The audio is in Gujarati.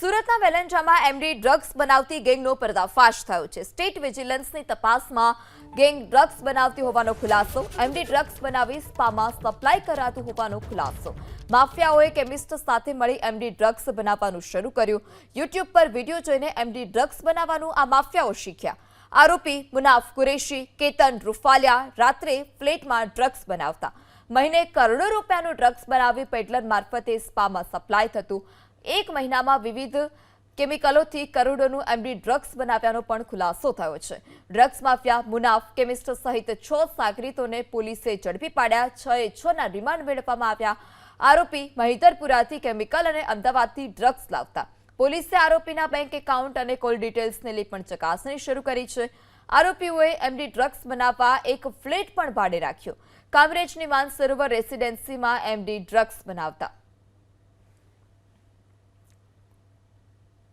સુરતના વેલંજામાં એમડી ડ્રગ્સ બનાવતી ગેંગનો પર્દાફાશ થયો છે। સ્ટેટ વિજિલન્સની તપાસમાં ગેંગ ડ્રગ્સ બનાવતી હોવાનો ખુલાસો। એમડી ડ્રગ્સ બનાવી સ્પામાં સપ્લાય કરાતું હોવાનો ખુલાસો। માફિયાઓએ કેમિસ્ટ સાથે મળી એમડી ડ્રગ્સ બનાવવાનું શરૂ કર્યું। યુટ્યુબ પર વિડીયો જોઈને એમડી ડ્રગ્સ બનાવવાનું આ માફિયાઓ શીખ્યા। આરોપી મુનાફ કુરેશી, કેતન રૂફાલિયા રાત્રે ફ્લેટમાં ડ્રગ્સ બનાવતા। મહિને કરોડો રૂપિયાનું ડ્રગ્સ બનાવી પેડલર મારફતે સ્પામાં સપ્લાય થતું। એક મહિનામાં વિવિધ કેમિકલોથી કરોડોનું એમડી ડ્રગ્સ બનાવ્યાનો પણ ખુલાસો થયો છે। ડ્રગ્સ માફિયા મુનાફ, કેમિસ્ટ સહિત 6 સાગરીતોને પોલીસે ઝડપી પાડ્યા। 6ના રિમાન્ડ મેળવવામાં આવ્યા। આરોપી મહિધરપુરાથી કેમિકલ અને અમદાવાદથી ડ્રગ્સ લાવતા। પોલીસે આરોપીના બેંક એકાઉન્ટ અને કોલ ડિટેલ્સને લઈ પણ ચકાસણી શરૂ કરી છે। આરોપીઓએ એમડી ડ્રગ્સ બનાવવા એક ફ્લેટ પણ ભાડે રાખ્યો। કામરેજની માનસરોવર રેસિડેન્સીમાં એમડી ડ્રગ્સ બનાવતા।